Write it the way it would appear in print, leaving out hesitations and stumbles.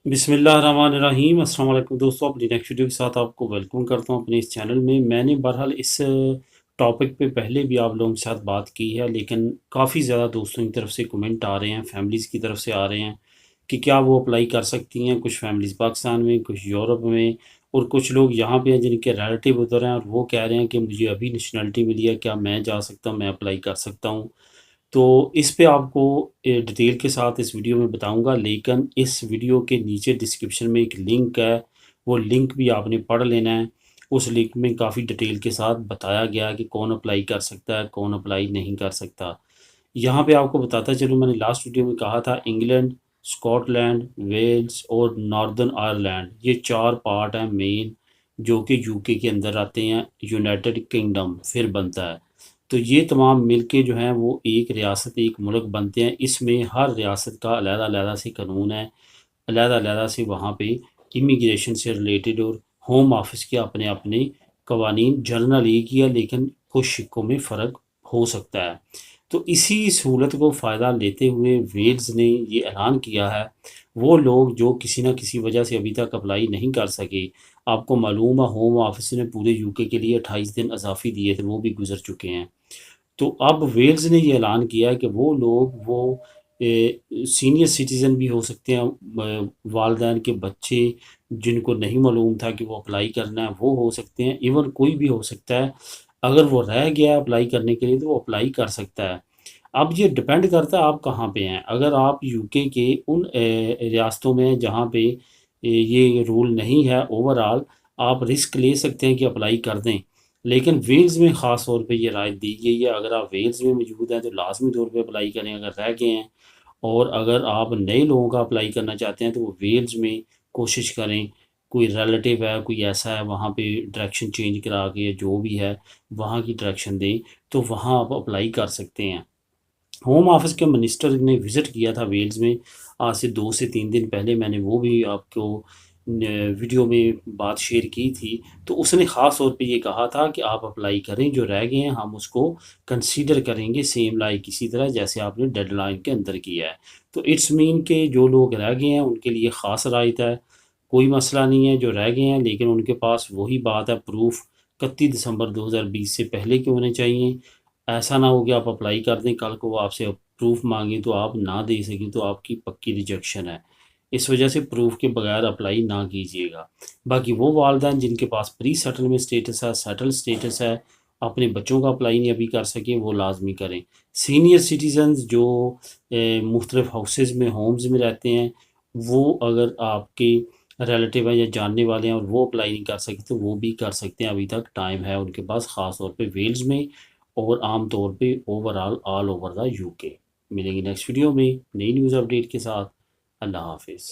बिस्मिल्लाहिर्रहमानिर्रहीम। अस्सलाम वालेकुम दोस्तों, अपनी नेक्स्ट वीडियो के साथ आपको वेलकम करता हूं अपने इस चैनल में। मैंने बहरहाल इस टॉपिक पे पहले भी आप लोगों के साथ बात की है, लेकिन काफ़ी ज़्यादा दोस्तों की तरफ से कमेंट आ रहे हैं, फैमिलीज़ की तरफ से आ रहे हैं कि क्या वो अप्लाई कर सकती हैं। कुछ फैमिलीज़ पाकिस्तान में, कुछ यूरोप में, और कुछ लोग यहाँ पे हैं जिनके रिलेटिव उधर हैं और वो कह रहे हैं कि मुझे अभी नेशनलिटी मिली है, क्या मैं जा सकता हूँ, मैं अप्लाई कर सकता हूँ। तो इस पे आपको डिटेल के साथ इस वीडियो में बताऊंगा, लेकिन इस वीडियो के नीचे डिस्क्रिप्शन में एक लिंक है, वो लिंक भी आपने पढ़ लेना है। उस लिंक में काफ़ी डिटेल के साथ बताया गया है कि कौन अप्लाई कर सकता है, कौन अप्लाई नहीं कर सकता। यहाँ पे आपको बताता चलूँ, मैंने लास्ट वीडियो में कहा था इंग्लैंड, स्कॉटलैंड, वेल्स और नॉर्दर्न आयरलैंड, ये चार पार्ट हैं मेन जो कि यूके के अंदर आते हैं। यूनाइटेड किंगडम फिर बनता है। तो ये तमाम मिलके जो हैं वो एक रियासत, एक मुल्क बनते हैं। इसमें हर रियासत का अलग-अलग से कानून है, अलग-अलग से वहाँ पे इमिग्रेशन से रिलेटेड, और होम ऑफिस के अपने अपने कवानीन। जनरल एक ही है, लेकिन कुछ शिक्कों में फ़र्क हो सकता है। तो इसी सहूलत को फ़ायदा लेते हुए वेल्स ने ये ऐलान किया है, वो लोग जो किसी न किसी वजह से अभी तक अप्लाई नहीं कर सके। आपको मालूम है होम ऑफिस ने पूरे यूके के लिए 28 दिन इजाफी दिए थे, वो भी गुजर चुके हैं। तो अब वेल्स ने ये ऐलान किया है कि वो लोग, वो सीनियर सिटीज़न भी हो सकते हैं, वालदैन के बच्चे जिनको नहीं मालूम था कि वो अप्लाई करना है वो हो सकते हैं, इवन कोई भी हो सकता है। अगर वो रह गया अप्लाई करने के लिए तो वो अप्लाई कर सकता है। अब ये डिपेंड करता है आप कहाँ पे हैं। अगर आप यूके के उन रियासतों में हैं जहाँ पे ये रूल नहीं है ओवरऑल, आप रिस्क ले सकते हैं कि अप्लाई कर दें। लेकिन वेल्स में ख़ास तौर पे ये राय दी गई है, अगर आप वेल्स में मौजूद हैं तो लाजमी तौर पे अप्लाई करें अगर रह गए हैं। और अगर आप नए लोगों का अप्लाई करना चाहते हैं तो वो वेल्स में कोशिश करें। कोई रिलेटिव है, कोई ऐसा है वहाँ पे डायरेक्शन चेंज करा के जो भी है वहाँ की डायरेक्शन दें, तो वहाँ आप अप्लाई कर सकते हैं। होम ऑफिस के मिनिस्टर ने विज़िट किया था वेल्स में आज से 2 से 3 दिन पहले, मैंने वो भी आपको वीडियो में बात शेयर की थी। तो उसने ख़ास तौर पे ये कहा था कि आप अप्लाई करें, जो रह गए हैं हम उसको कंसीडर करेंगे सेम लाइक इसी तरह जैसे आपने डेडलाइन के अंदर किया है। तो इट्स मीन के जो लोग रह गए हैं उनके लिए ख़ास रायत है, कोई मसला नहीं है जो रह गए हैं, लेकिन उनके पास वही बात है, प्रूफ 31 दिसंबर 2020 से पहले के होने चाहिए। ऐसा ना हो कि आप अप्लाई कर दें, कल को वो आपसे प्रूफ मांगे तो आप ना दे सकें तो आपकी पक्की रिजेक्शन है। इस वजह से प्रूफ के बगैर अप्लाई ना कीजिएगा। बाकी वो वालदैन जिनके पास प्री सेटलमेंट स्टेटस है, सेटल स्टेटस है, अपने बच्चों का अप्लाई नहीं अभी कर सके, वो लाजमी करें। सीनियर सिटीजन्स जो मुख्तलिफ हाउसेज में, होम्स में रहते हैं, वो अगर आपके रिलेटिव हैं या जानने वाले हैं और वो अप्लाई नहीं कर सके तो वो भी कर सकते हैं, अभी तक टाइम है उनके पास, ख़ास तौर पे वेल्स में और आम तौर पे overall all over the UK. मिलेंगे नेक्स्ट वीडियो में नई न्यूज़ अपडेट के साथ। अल्लाह हाफिज़।